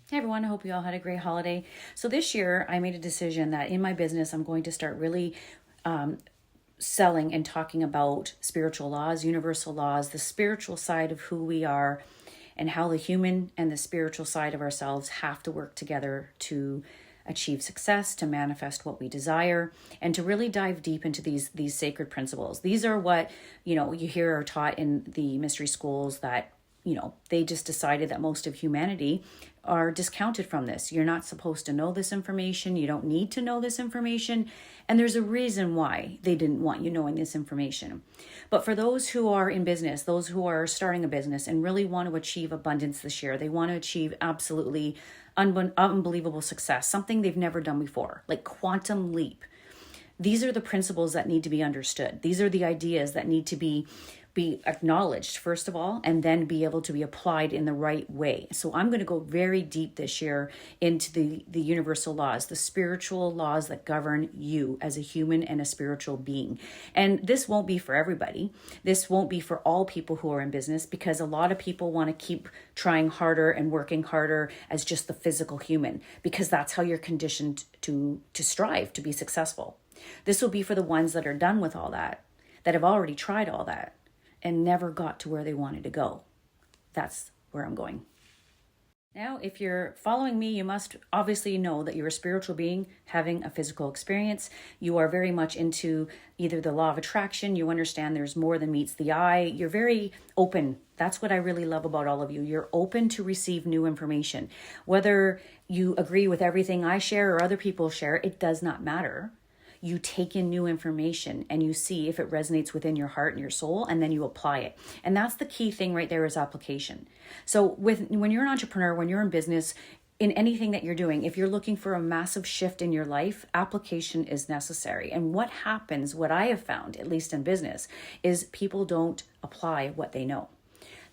Hey everyone, I hope you all had a great holiday. So this year I made a decision that in my business I'm going to start really selling and talking about spiritual laws, universal laws, the spiritual side of who we are, and how the human and the spiritual side of ourselves have to work together to achieve success, to manifest what we desire, and to really dive deep into these sacred principles. These are what, you hear are taught in the mystery schools that, they just decided that most of humanity are discounted from this. You're not supposed to know this information. You don't need to know this information. And there's a reason why they didn't want you knowing this information. But for those who are in business, those who are starting a business and really want to achieve abundance this year, they want to achieve absolutely unbelievable success, something they've never done before, like quantum leap. These are the principles that need to be understood. These are the ideas that need to be acknowledged, first of all, and then be able to be applied in the right way. So I'm going to go very deep this year into the universal laws, the spiritual laws that govern you as a human and a spiritual being. And this won't be for everybody. This won't be for all people who are in business, because a lot of people want to keep trying harder and working harder as just the physical human, because that's how you're conditioned to strive to be successful. This will be for the ones that are done with all that have already tried all that and never got to where they wanted to go. That's where I'm going. Now, if you're following me, you must obviously know that you're a spiritual being having a physical experience. You are very much into either the law of attraction. You understand there's more than meets the eye. You're very open. That's what I really love about all of you. You're open to receive new information. Whether you agree with everything I share or other people share, it does not matter. You take in new information and you see if it resonates within your heart and your soul, and then you apply it. And that's the key thing right there, is application. So when you're an entrepreneur, when you're in business, in anything that you're doing, if you're looking for a massive shift in your life, application is necessary. And what happens, what I have found, at least in business, is people don't apply what they know.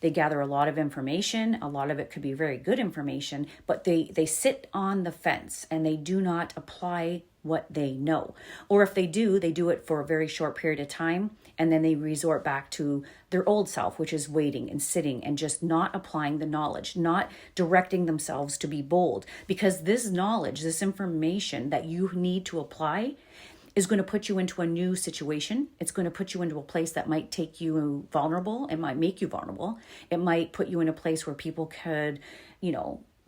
They gather a lot of information. A lot of it could be very good information, but they sit on the fence and they do not apply what they know. Or if they do it for a very short period of time, and then they resort back to their old self, which is waiting and sitting and just not applying the knowledge, not directing themselves to be bold. Because this knowledge, this information that you need to apply, is going to put you into a new situation. It's going to put you into a place that might take you vulnerable. It might make you vulnerable. It might put you in a place where people could,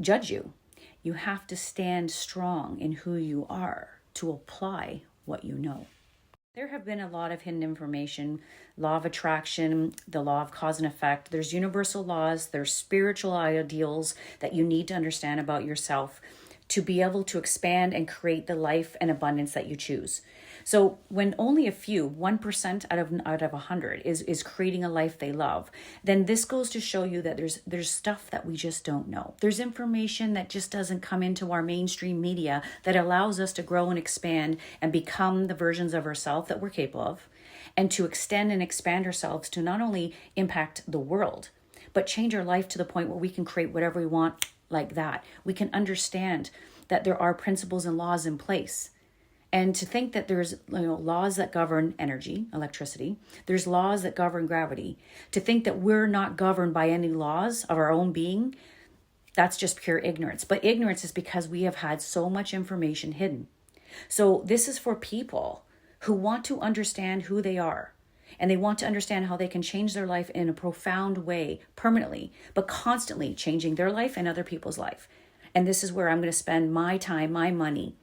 judge you. You have to stand strong in who you are to apply what you know. There have been a lot of hidden information, law of attraction, the law of cause and effect. There's universal laws, there's spiritual ideals that you need to understand about yourself to be able to expand and create the life and abundance that you choose. So when only a few, 1% out of 100 is creating a life they love, then this goes to show you that there's stuff that we just don't know. There's information that just doesn't come into our mainstream media that allows us to grow and expand and become the versions of ourselves that we're capable of, and to extend and expand ourselves to not only impact the world, but change our life to the point where we can create whatever we want like that. We can understand that there are principles and laws in place. And to think that there's laws that govern energy, electricity, there's laws that govern gravity. To think that we're not governed by any laws of our own being, that's just pure ignorance. But ignorance is because we have had so much information hidden. So this is for people who want to understand who they are. And they want to understand how they can change their life in a profound way, permanently, but constantly changing their life and other people's life. And this is where I'm going to spend my time, my money.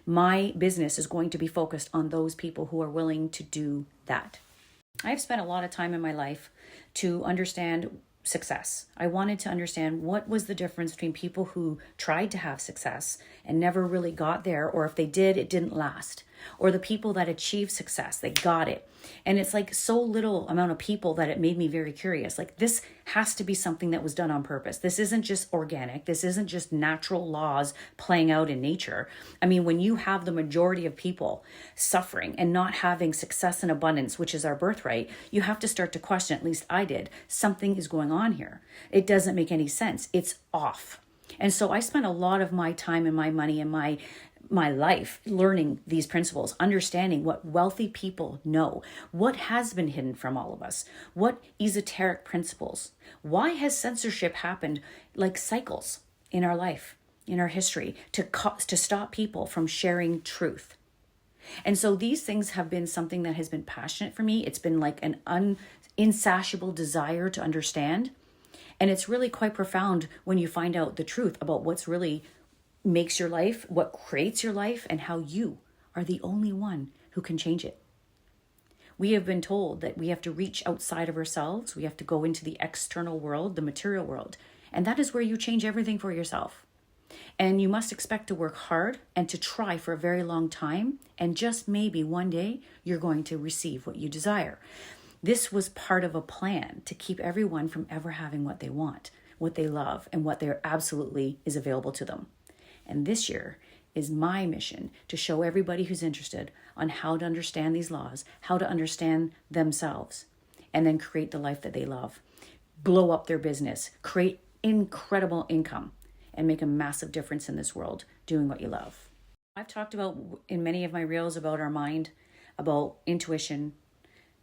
My business is going to be focused on those people who are willing to do that. I've spent a lot of time in my life to understand success. I wanted to understand what was the difference between people who tried to have success and never really got there, or if they did, it didn't last, or the people that achieved success, they got it. And it's like so little amount of people that it made me very curious. Like, this has to be something that was done on purpose. This isn't just organic. This isn't just natural laws playing out in nature. I mean, when you have the majority of people suffering and not having success and abundance, which is our birthright, you have to start to question, at least I did, something is going on here. It doesn't make any sense. It's off. And so I spent a lot of my time and my money and my life learning these principles, understanding what wealthy people know, what has been hidden from all of us, what esoteric principles, why has censorship happened like cycles in our life? in our history to stop people from sharing truth. And so these things have been something that has been passionate for me. It's been like an insatiable desire to understand. And it's really quite profound when you find out the truth about what's really makes your life, what creates your life, and how you are the only one who can change it. We have been told that we have to reach outside of ourselves. We have to go into the external world, the material world. And that is where you change everything for yourself. And you must expect to work hard and to try for a very long time. And just maybe one day you're going to receive what you desire. This was part of a plan to keep everyone from ever having what they want, what they love, and what there absolutely is available to them. And this year is my mission to show everybody who's interested on how to understand these laws, how to understand themselves, and then create the life that they love, blow up their business, create incredible income, and make a massive difference in this world doing what you love. I've talked about in many of my reels about our mind, about intuition,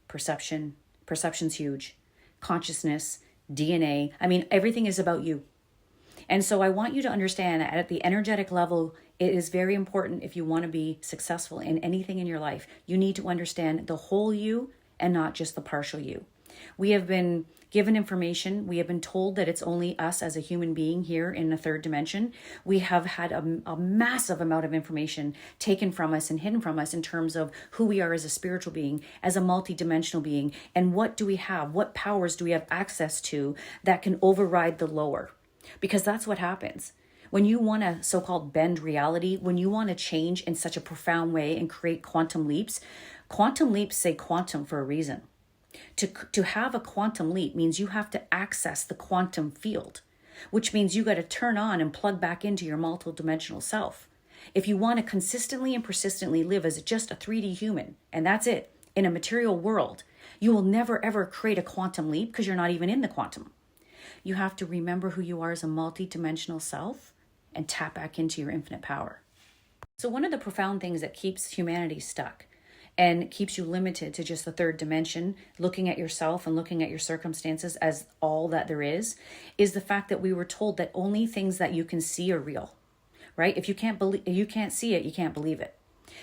perception. Perception's huge. Consciousness, DNA. I mean, everything is about you. And so I want you to understand that at the energetic level, it is very important if you want to be successful in anything in your life. You need to understand the whole you and not just the partial you. We have been given information. We have been told that it's only us as a human being here in the third dimension. We have had a massive amount of information taken from us and hidden from us in terms of who we are as a spiritual being, as a multidimensional being, and what do we have? What powers do we have access to that can override the lower? Because that's what happens. When you want to so-called bend reality, when you want to change in such a profound way and create quantum leaps say quantum for a reason. To have a quantum leap means you have to access the quantum field, which means you got to turn on and plug back into your multidimensional self. If you want to consistently and persistently live as just a 3D human, and that's it, in a material world, you will never ever create a quantum leap because you're not even in the quantum. You have to remember who you are as a multidimensional self and tap back into your infinite power. So one of the profound things that keeps humanity stuck and keeps you limited to just the third dimension, looking at yourself and looking at your circumstances as all that there is the fact that we were told that only things that you can see are real, right? If you can't see it, you can't believe it.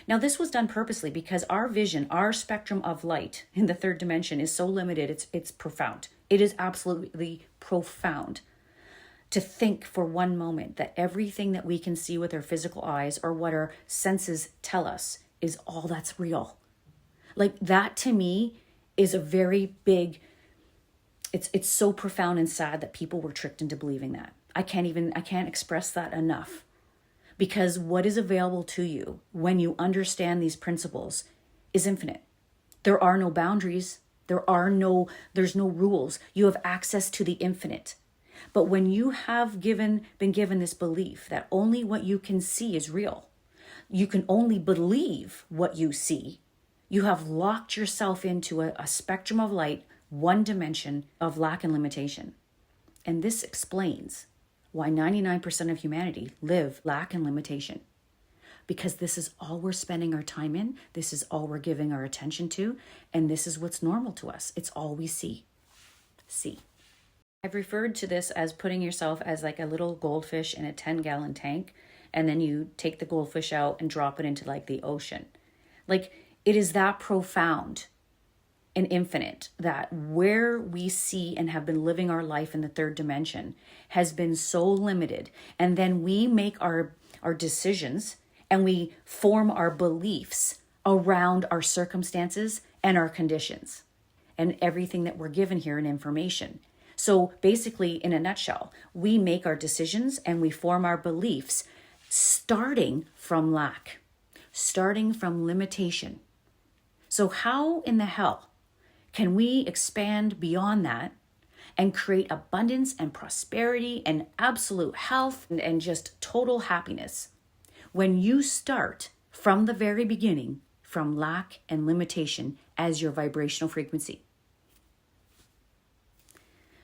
Now, this was done purposely because our vision, our spectrum of light in the third dimension is so limited, it's profound. It is absolutely profound to think for one moment that everything that we can see with our physical eyes or what our senses tell us is all that's real. Like that to me is a very big, it's so profound and sad that people were tricked into believing that. I can't express that enough. Because what is available to you when you understand these principles is infinite. There are no boundaries. There's no rules. You have access to the infinite. But when you have been given this belief that only what you can see is real, you can only believe what you see, you have locked yourself into a spectrum of light, one dimension of lack and limitation. And this explains why 99% of humanity live lack and limitation. Because this is all we're spending our time in, this is all we're giving our attention to, and this is what's normal to us. It's all we see. I've referred to this as putting yourself as like a little goldfish in a 10-gallon tank, and then you take the goldfish out and drop it into like the ocean. Like it is that profound and infinite that where we see and have been living our life in the third dimension has been so limited. And then we make our decisions and we form our beliefs around our circumstances and our conditions and everything that we're given here in information. So basically, in a nutshell, we make our decisions and we form our beliefs starting from lack, starting from limitation. So how in the hell can we expand beyond that and create abundance and prosperity and absolute health and just total happiness when you start from the very beginning from lack and limitation as your vibrational frequency?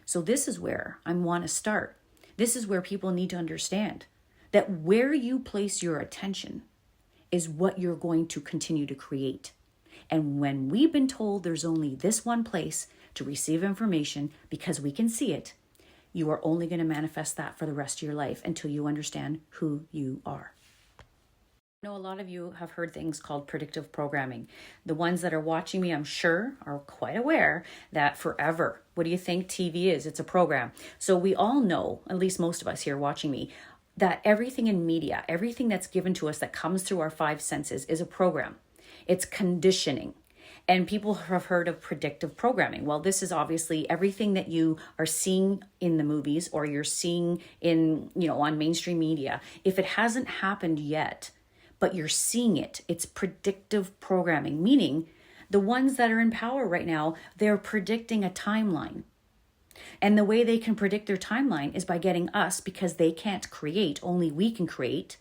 So this is where I want to start. This is where people need to understand that where you place your attention is what you're going to continue to create. And when we've been told there's only this one place to receive information because we can see it, you are only going to manifest that for the rest of your life until you understand who you are. I know a lot of you have heard things called predictive programming. The ones that are watching me, I'm sure, are quite aware that forever, what do you think TV is? It's a program. So we all know, at least most of us here watching me, that everything in media, everything that's given to us that comes through our five senses is a program. It's conditioning. And people have heard of predictive programming. Well, this is obviously everything that you are seeing in the movies or you're seeing in, on mainstream media. If it hasn't happened yet, but you're seeing it, it's predictive programming, meaning the ones that are in power right now, they're predicting a timeline. And the way they can predict their timeline is by getting us, because they can't create, only we can create,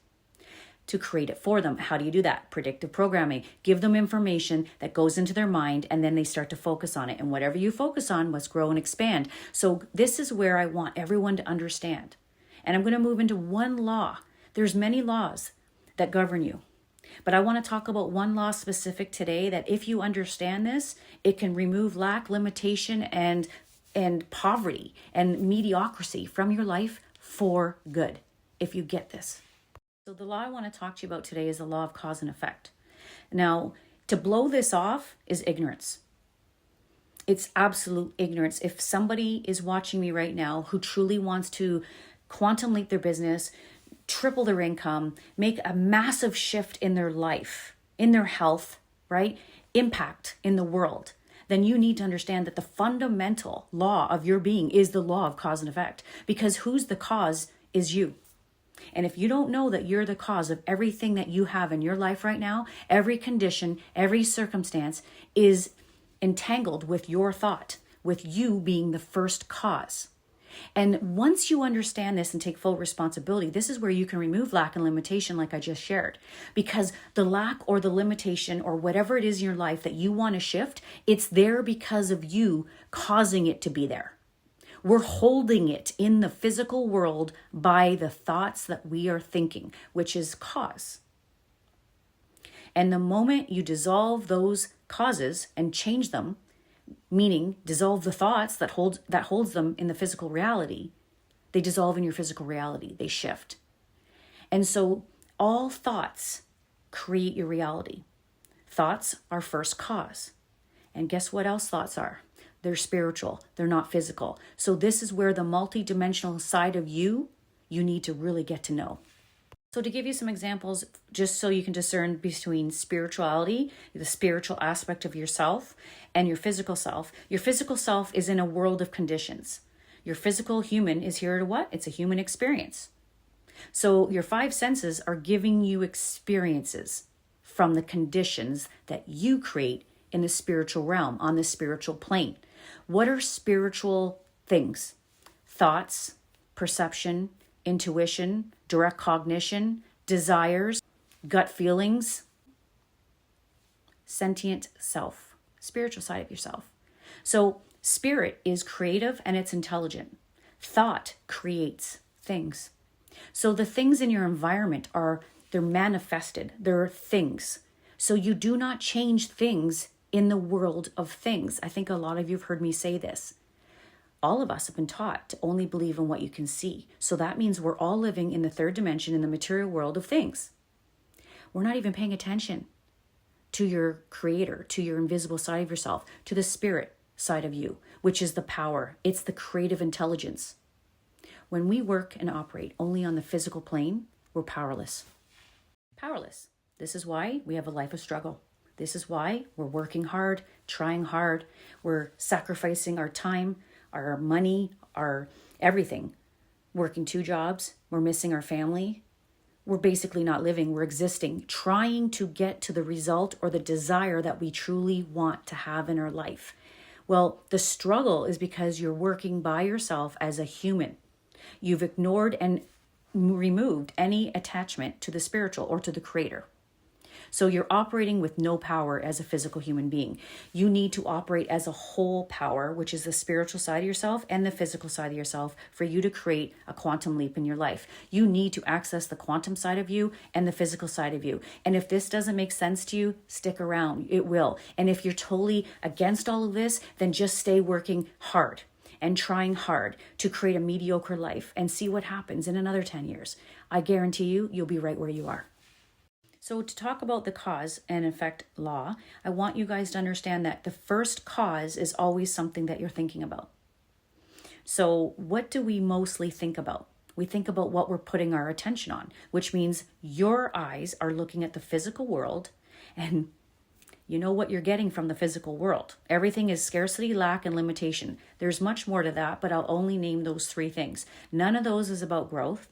to create it for them. How do you do that? Predictive programming. Give them information that goes into their mind, and then they start to focus on it. And whatever you focus on must grow and expand. So this is where I want everyone to understand. And I'm going to move into one law. There's many laws that govern you. But I want to talk about one law specific today that if you understand this, it can remove lack, limitation, and poverty and mediocrity from your life for good, if you get this. So the law I want to talk to you about today is the law of cause and effect. Now, to blow this off is ignorance. It's absolute ignorance. If somebody is watching me right now who truly wants to quantum leap their business, triple their income, make a massive shift in their life, in their health, right? Impact in the world, then you need to understand that the fundamental law of your being is the law of cause and effect, because who's the cause is you. And if you don't know that you're the cause of everything that you have in your life right now, every condition, every circumstance is entangled with your thought, with you being the first cause. And once you understand this and take full responsibility, this is where you can remove lack and limitation like I just shared. Because the lack or the limitation or whatever it is in your life that you want to shift, it's there because of you causing it to be there. We're holding it in the physical world by the thoughts that we are thinking, which is cause. And the moment you dissolve those causes and change them, meaning dissolve the thoughts that holds them in the physical reality, they dissolve in your physical reality, they shift. And so all thoughts create your reality. Thoughts are first cause. And guess what else thoughts are? They're spiritual, they're not physical. So this is where the multidimensional side of you need to really get to know. So to give you some examples, just so you can discern between spirituality, the spiritual aspect of yourself, and your physical self. Your physical self is in a world of conditions. Your physical human is here to what? It's a human experience. So your five senses are giving you experiences from the conditions that you create in the spiritual realm, on the spiritual plane. What are spiritual things? Thoughts, perception, intuition, direct cognition, desires, gut feelings, sentient self, spiritual side of yourself. So spirit is creative and it's intelligent. Thought creates things. So the things in your environment they're manifested, they're things. So you do not change things in the world of things. I think a lot of you have heard me say this. All of us have been taught to only believe in what you can see. So that means we're all living in the third dimension in the material world of things. We're not even paying attention to your creator, to your invisible side of yourself, to the spirit side of you, which is the power. It's the creative intelligence. When we work and operate only on the physical plane, we're powerless. Powerless. This is why we have a life of struggle. This is why we're working hard, trying hard. We're sacrificing our time, our money, our everything. Working 2 jobs, we're missing our family. We're basically not living, we're existing, trying to get to the result or the desire that we truly want to have in our life. Well, the struggle is because you're working by yourself as a human. You've ignored and removed any attachment to the spiritual or to the creator. So you're operating with no power as a physical human being. You need to operate as a whole power, which is the spiritual side of yourself and the physical side of yourself, for you to create a quantum leap in your life. You need to access the quantum side of you and the physical side of you. And if this doesn't make sense to you, stick around. It will. And if you're totally against all of this, then just stay working hard. and trying hard to create a mediocre life and see what happens in another 10 years. I guarantee you, you'll be right where you are. So to talk about the cause and effect law, I want you guys to understand that the first cause is always something that you're thinking about. So what do we mostly think about? We think about what we're putting our attention on, which means your eyes are looking at the physical world, and you know what you're getting from the physical world. Everything is scarcity, lack, and limitation. There's much more to that, but I'll only name those three things. None of those is about growth.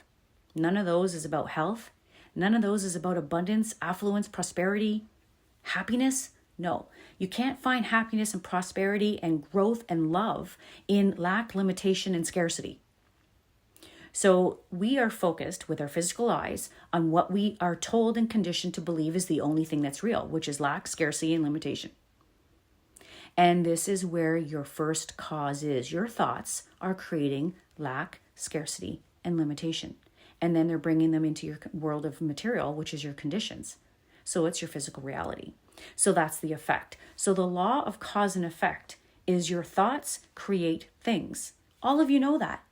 None of those is about health. None of those is about abundance, affluence, prosperity, happiness. No, you can't find happiness and prosperity and growth and love in lack, limitation, and scarcity. So we are focused with our physical eyes on what we are told and conditioned to believe is the only thing that's real, which is lack, scarcity, and limitation. And this is where your first cause is. Your thoughts are creating lack, scarcity, and limitation. And then they're bringing them into your world of material, which is your conditions. So it's your physical reality. So that's the effect. So the law of cause and effect is your thoughts create things. All of you know that.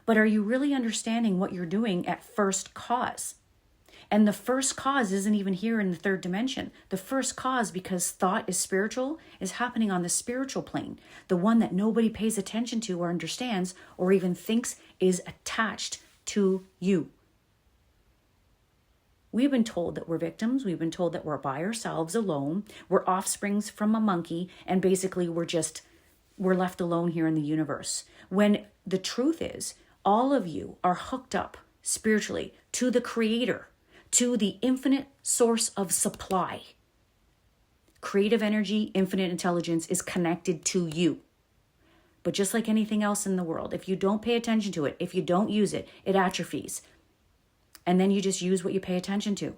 But are you really understanding what you're doing at first cause? And the first cause isn't even here in the third dimension. The first cause, because thought is spiritual, is happening on the spiritual plane. The one that nobody pays attention to or understands or even thinks is attached to you. We've been told that we're victims. We've been told that we're by ourselves alone. We're offsprings from a monkey. And basically we're left alone here in the universe. When the truth is, all of you are hooked up spiritually to the Creator, to the infinite source of supply. Creative energy, infinite intelligence is connected to you. But just like anything else in the world, if you don't pay attention to it, if you don't use it, it atrophies. And then you just use what you pay attention to.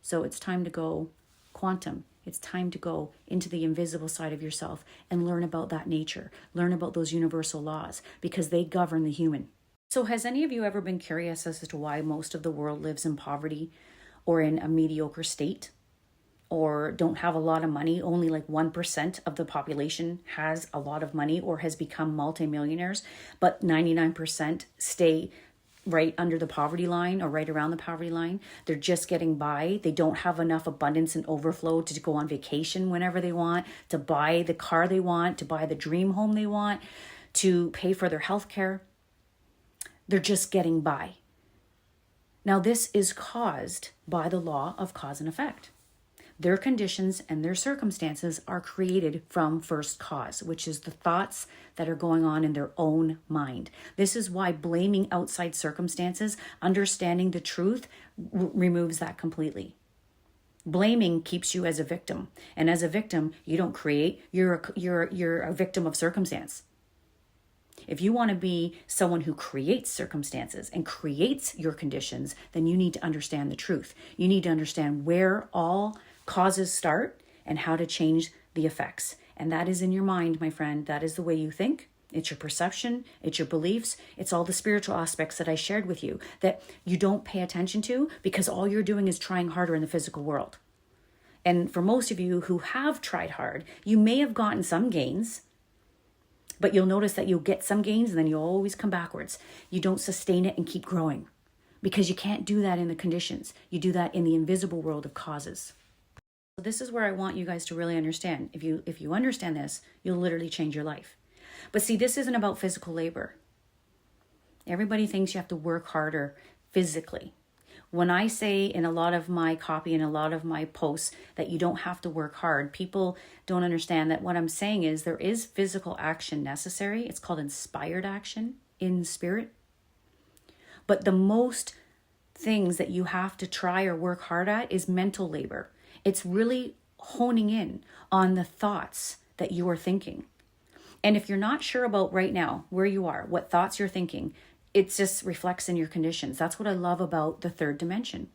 So it's time to go quantum. It's time to go into the invisible side of yourself and learn about that nature. Learn about those universal laws because they govern the human. So has any of you ever been curious as to why most of the world lives in poverty or in a mediocre state or don't have a lot of money? Only like 1% of the population has a lot of money or has become multimillionaires, but 99% stay right under the poverty line or right around the poverty line. They're just getting by. They don't have enough abundance and overflow to go on vacation whenever they want, to buy the car they want, to buy the dream home they want, to pay for their health care. They're just getting by. Now, this is caused by the law of cause and effect. Their conditions and their circumstances are created from first cause, which is the thoughts that are going on in their own mind. This is why blaming outside circumstances, understanding the truth, removes that completely. Blaming keeps you as a victim. And as a victim, you don't create, you're a victim of circumstance. If you want to be someone who creates circumstances and creates your conditions, then you need to understand the truth. You need to understand where all causes start and how to change the effects. And that is in your mind, my friend. That is the way you think. It's your perception. It's your beliefs. It's all the spiritual aspects that I shared with you that you don't pay attention to because all you're doing is trying harder in the physical world. And for most of you who have tried hard, you may have gotten some gains, but you'll notice that you'll get some gains and then you'll always come backwards. You don't sustain it and keep growing because you can't do that in the conditions. You do that in the invisible world of causes. So this is where I want you guys to really understand. If you understand this, you'll literally change your life. But see, this isn't about physical labor. Everybody thinks you have to work harder physically. When I say in a lot of my copy and a lot of my posts that you don't have to work hard, people don't understand that what I'm saying is there is physical action necessary. It's called inspired action in spirit. But the most things that you have to try or work hard at is mental labor. It's really honing in on the thoughts that you are thinking. And if you're not sure about right now where you are, what thoughts you're thinking, it just reflects in your conditions. That's what I love about the third dimension.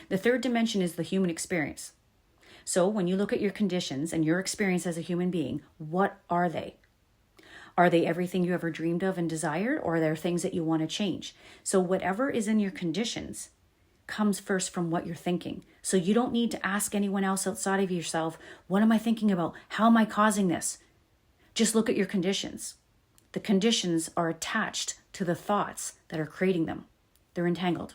The third dimension is the human experience. So when you look at your conditions and your experience as a human being, what are they? Are they everything you ever dreamed of and desired, or are there things that you want to change? So whatever is in your conditions comes first from what you're thinking. So you don't need to ask anyone else outside of yourself, what am I thinking about? How am I causing this? Just look at your conditions. The conditions are attached to the thoughts that are creating them. They're entangled.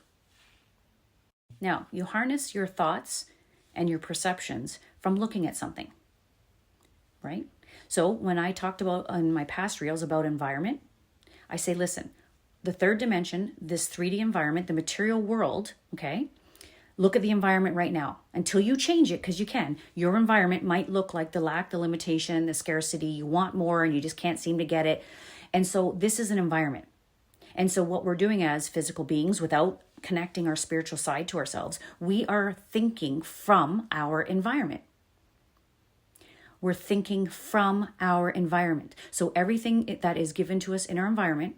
Now, you harness your thoughts and your perceptions from looking at something, right? So when I talked about in my past reels about environment, I say, listen, the third dimension, this 3D environment, the material world, okay? Look at the environment right now. Until you change it, because you can, your environment might look like the lack, the limitation, the scarcity. You want more and you just can't seem to get it. And so this is an environment. And so what we're doing as physical beings, without connecting our spiritual side to ourselves, we are thinking from our environment. We're thinking from our environment. So everything that is given to us in our environment,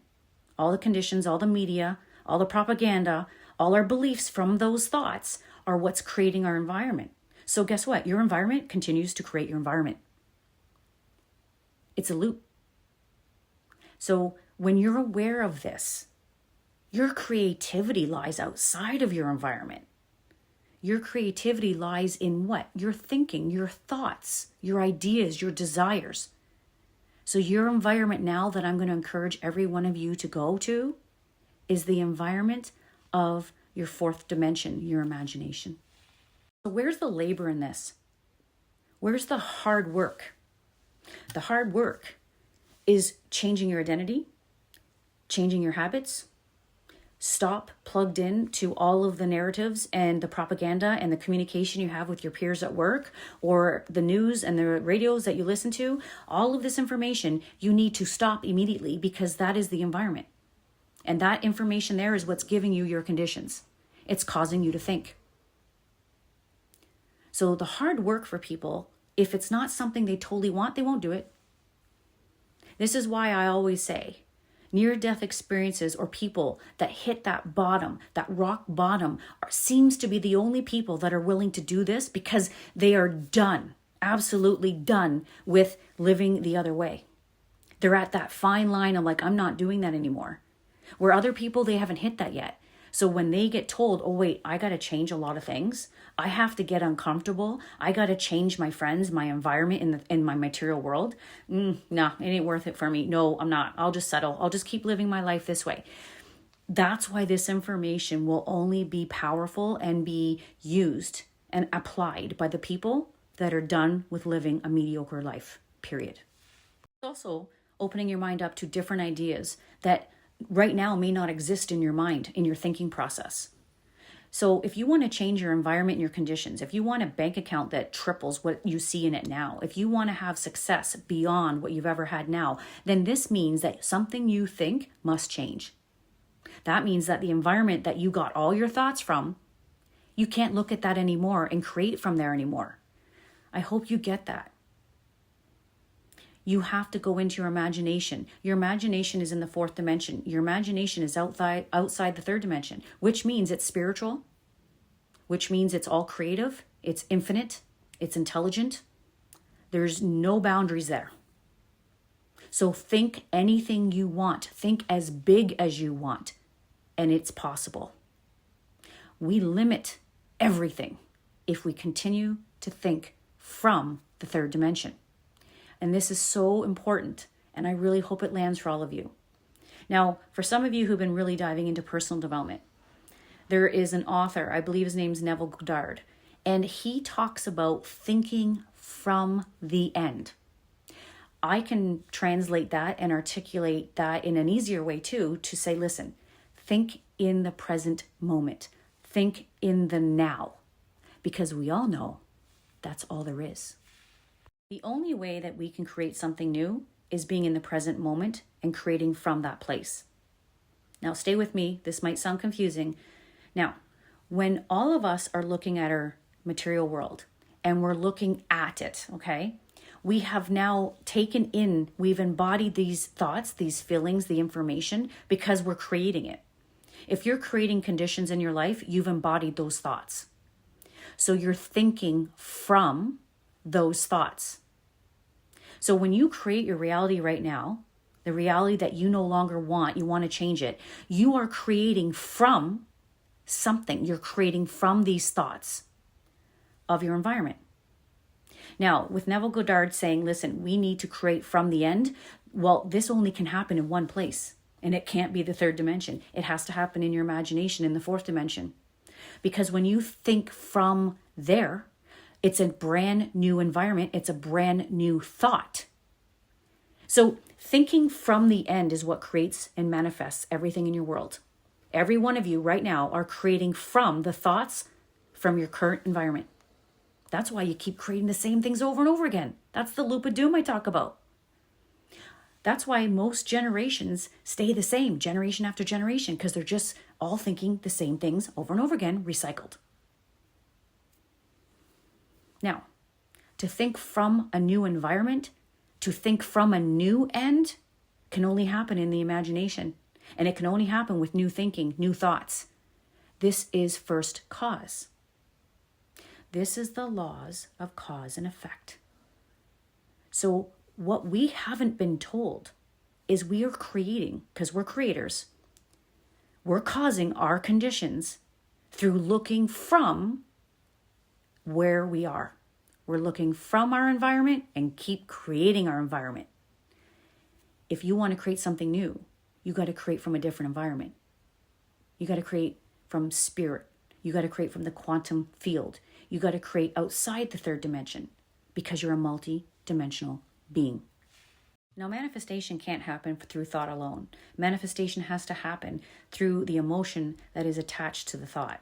all the conditions, all the media, all the propaganda, all our beliefs from those thoughts are what's creating our environment. So guess what? Your environment continues to create your environment. It's a loop. So when you're aware of this, your creativity lies outside of your environment. Your creativity lies in what? Your thinking, your thoughts, your ideas, your desires. So your environment now that I'm going to encourage every one of you to go to is the environment of your fourth dimension, your imagination. So where's the labor in this? Where's the hard work? The hard work is changing your identity, changing your habits. Stop plugged in to all of the narratives and the propaganda and the communication you have with your peers at work or the news and the radios that you listen to. All of this information you need to stop immediately because that is the environment. And that information there is what's giving you your conditions. It's causing you to think. So the hard work for people, if it's not something they totally want, they won't do it. This is why I always say, near-death experiences or people that hit that bottom, that rock bottom, seems to be the only people that are willing to do this because they are done, absolutely done with living the other way. They're at that fine line of like, I'm not doing that anymore. Where other people, they haven't hit that yet. So when they get told, oh wait, I got to change a lot of things. I have to get uncomfortable. I got to change my friends, my environment in my material world. Nah, it ain't worth it for me. No, I'm not. I'll just settle. I'll just keep living my life this way. That's why this information will only be powerful and be used and applied by the people that are done with living a mediocre life, period. Also, opening your mind up to different ideas that right now may not exist in your mind, in your thinking process. So if you want to change your environment and your conditions, if you want a bank account that triples what you see in it now, if you want to have success beyond what you've ever had now, then this means that something you think must change. That means that the environment that you got all your thoughts from, you can't look at that anymore and create from there anymore. I hope you get that. You have to go into your imagination. Your imagination is in the fourth dimension. Your imagination is outside the third dimension, which means it's spiritual, which means it's all creative, it's infinite, it's intelligent. There's no boundaries there. So think anything you want. Think as big as you want, and it's possible. We limit everything if we continue to think from the third dimension. And this is so important, and I really hope it lands for all of you. Now, for some of you who've been really diving into personal development, there is an author, I believe his name's Neville Goddard, and he talks about thinking from the end. I can translate that and articulate that in an easier way too, to say, listen, think in the present moment. Think in the now, because we all know that's all there is. The only way that we can create something new is being in the present moment and creating from that place. Now, stay with me. This might sound confusing. Now, when all of us are looking at our material world and we're looking at it, okay, we have now taken in, we've embodied these thoughts, these feelings, the information, because we're creating it. If you're creating conditions in your life, you've embodied those thoughts. So you're thinking from those thoughts. So when you create your reality right now, the reality that you no longer want, you want to change it, you are creating from something. You're creating from these thoughts of your environment. Now, with Neville Goddard saying, listen, we need to create from the end, well, this only can happen in one place, and it can't be the third dimension. It has to happen in your imagination in the fourth dimension. Because when you think from there, it's a brand new environment. It's a brand new thought. So thinking from the end is what creates and manifests everything in your world. Every one of you right now are creating from the thoughts from your current environment. That's why you keep creating the same things over and over again. That's the loop of doom I talk about. That's why most generations stay the same, generation after generation, because they're just all thinking the same things over and over again, recycled. Now, to think from a new environment, to think from a new end, can only happen in the imagination. And it can only happen with new thinking, new thoughts. This is first cause. This is the laws of cause and effect. So what we haven't been told is we are creating, because we're creators, we're causing our conditions through looking from where we are. We're looking from our environment and keep creating our environment. If you want to create something new, you got to create from a different environment. You got to create from spirit. You got to create from the quantum field. You got to create outside the third dimension because you're a multi-dimensional being. Now, manifestation can't happen through thought alone. Manifestation has to happen through the emotion that is attached to the thought.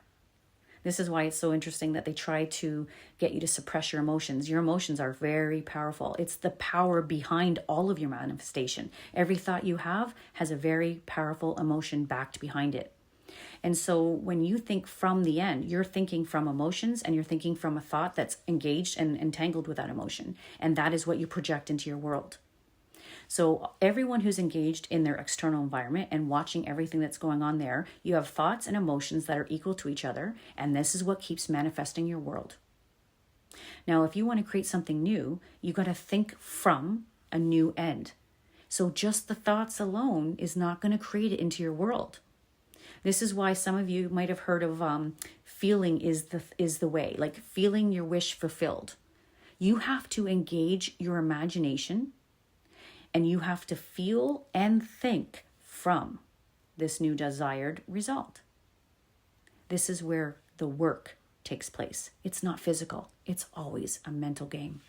This is why it's so interesting that they try to get you to suppress your emotions. Your emotions are very powerful. It's the power behind all of your manifestation. Every thought you have has a very powerful emotion backed behind it. And so when you think from the end, you're thinking from emotions and you're thinking from a thought that's engaged and entangled with that emotion. And that is what you project into your world. So everyone who's engaged in their external environment and watching everything that's going on there, you have thoughts and emotions that are equal to each other. And this is what keeps manifesting your world. Now, if you want to create something new, you got to think from a new end. So just the thoughts alone is not going to create it into your world. This is why some of you might have heard of feeling is the way, like feeling your wish fulfilled. You have to engage your imagination and you have to feel and think from this new desired result. This is where the work takes place. It's not physical. It's always a mental game.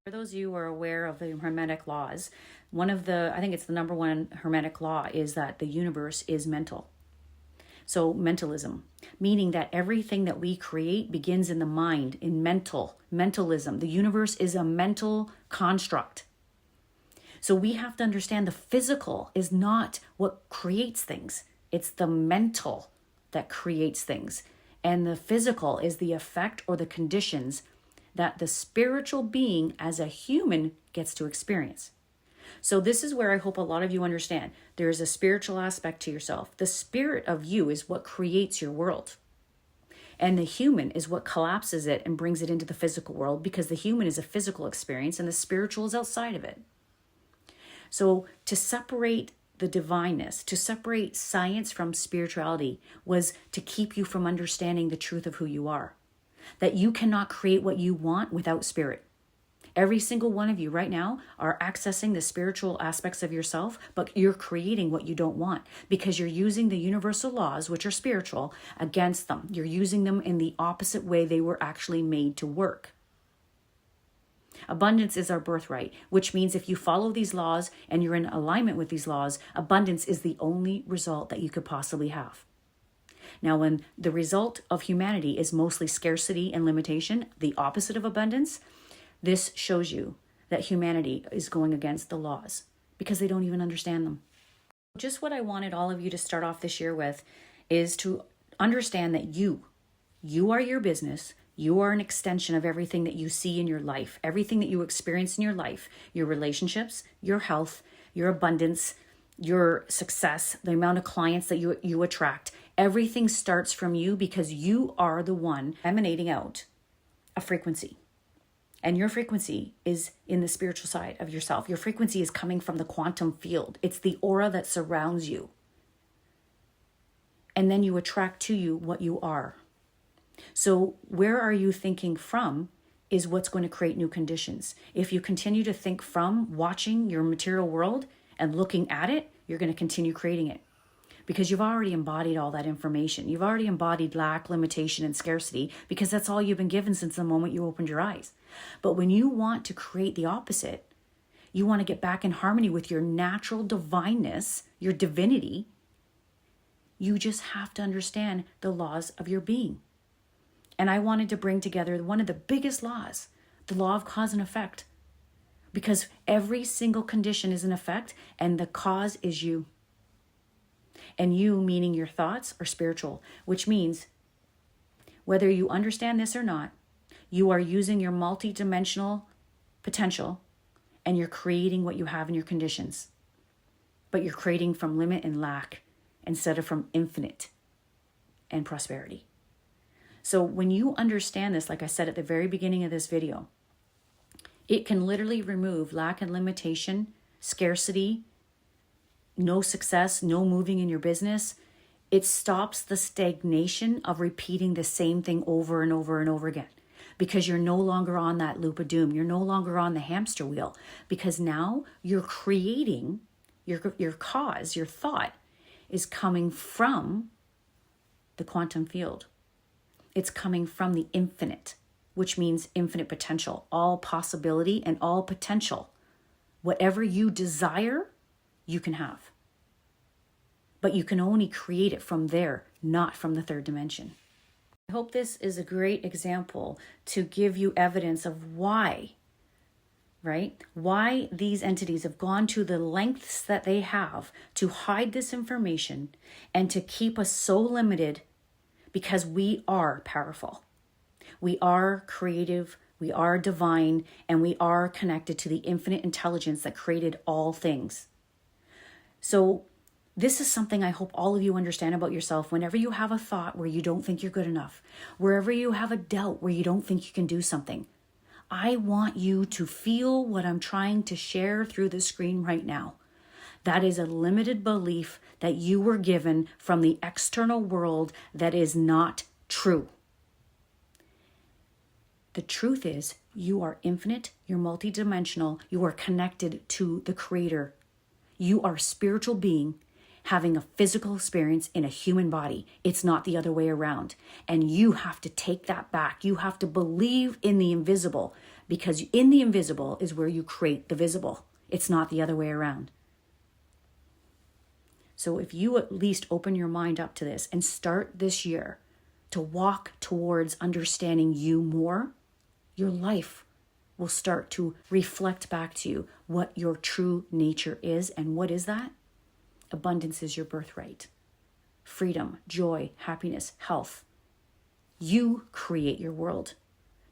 For those of you who are aware of the Hermetic laws, I think it's the number one Hermetic law is that the universe is mental. So mentalism, meaning that everything that we create begins in the mind, in mentalism. The universe is a mental construct. So we have to understand the physical is not what creates things. It's the mental that creates things. And the physical is the effect or the conditions that the spiritual being as a human gets to experience. So this is where I hope a lot of you understand. There is a spiritual aspect to yourself. The spirit of you is what creates your world. And the human is what collapses it and brings it into the physical world because the human is a physical experience and the spiritual is outside of it. So to separate the divineness, to separate science from spirituality was to keep you from understanding the truth of who you are. That you cannot create what you want without spirit. Every single one of you right now are accessing the spiritual aspects of yourself, but you're creating what you don't want because you're using the universal laws, which are spiritual, against them. You're using them in the opposite way they were actually made to work. Abundance is our birthright, which means if you follow these laws and you're in alignment with these laws, abundance is the only result that you could possibly have. Now, when the result of humanity is mostly scarcity and limitation, the opposite of abundance, this shows you that humanity is going against the laws because they don't even understand them. Just what I wanted all of you to start off this year with is to understand that you are your business. You are an extension of everything that you see in your life, everything that you experience in your life, your relationships, your health, your abundance, your success, the amount of clients that you attract. Everything starts from you because you are the one emanating out a frequency. And your frequency is in the spiritual side of yourself. Your frequency is coming from the quantum field. It's the aura that surrounds you. And then you attract to you what you are. So where are you thinking from is what's going to create new conditions. If you continue to think from watching your material world and looking at it, you're going to continue creating it because you've already embodied all that information. You've already embodied lack, limitation, and scarcity because that's all you've been given since the moment you opened your eyes. But when you want to create the opposite, you want to get back in harmony with your natural divineness, your divinity, you just have to understand the laws of your being. And I wanted to bring together one of the biggest laws, the law of cause and effect, because every single condition is an effect and the cause is you. And you, meaning your thoughts, are spiritual, which means whether you understand this or not, you are using your multidimensional potential and you're creating what you have in your conditions. But you're creating from limit and lack instead of from infinite and prosperity. So when you understand this, like I said at the very beginning of this video, it can literally remove lack and limitation, scarcity, no success, no moving in your business. It stops the stagnation of repeating the same thing over and over and over again because you're no longer on that loop of doom. You're no longer on the hamster wheel because now you're creating your cause, your thought is coming from the quantum field. It's coming from the infinite, which means infinite potential, all possibility and all potential. Whatever you desire, you can have. But you can only create it from there, not from the third dimension. I hope this is a great example to give you evidence of why, right? Why these entities have gone to the lengths that they have to hide this information and to keep us so limited because we are powerful. We are creative, we are divine, and we are connected to the infinite intelligence that created all things. So this is something I hope all of you understand about yourself. Whenever you have a thought where you don't think you're good enough, wherever you have a doubt where you don't think you can do something, I want you to feel what I'm trying to share through the screen right now. That is a limited belief that you were given from the external world that is not true. The truth is, you are infinite, you're multidimensional, you are connected to the Creator. You are a spiritual being having a physical experience in a human body. It's not the other way around. And you have to take that back. You have to believe in the invisible because in the invisible is where you create the visible. It's not the other way around. So if you at least open your mind up to this and start this year to walk towards understanding you more, your life will start to reflect back to you what your true nature is. And what is that? Abundance is your birthright. Freedom, joy, happiness, health. You create your world.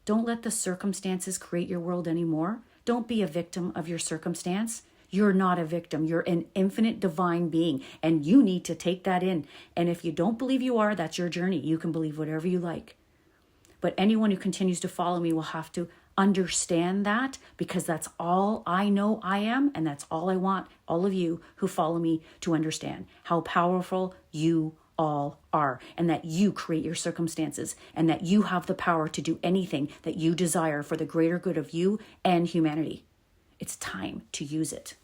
Don't let the circumstances create your world anymore. Don't be a victim of your circumstance. You're not a victim. You're an infinite divine being, and you need to take that in. And if you don't believe you are, that's your journey. You can believe whatever you like. But anyone who continues to follow me will have to understand that because that's all I know I am, and that's all I want all of you who follow me to understand, how powerful you all are, and that you create your circumstances, and that you have the power to do anything that you desire for the greater good of you and humanity. It's time to use it.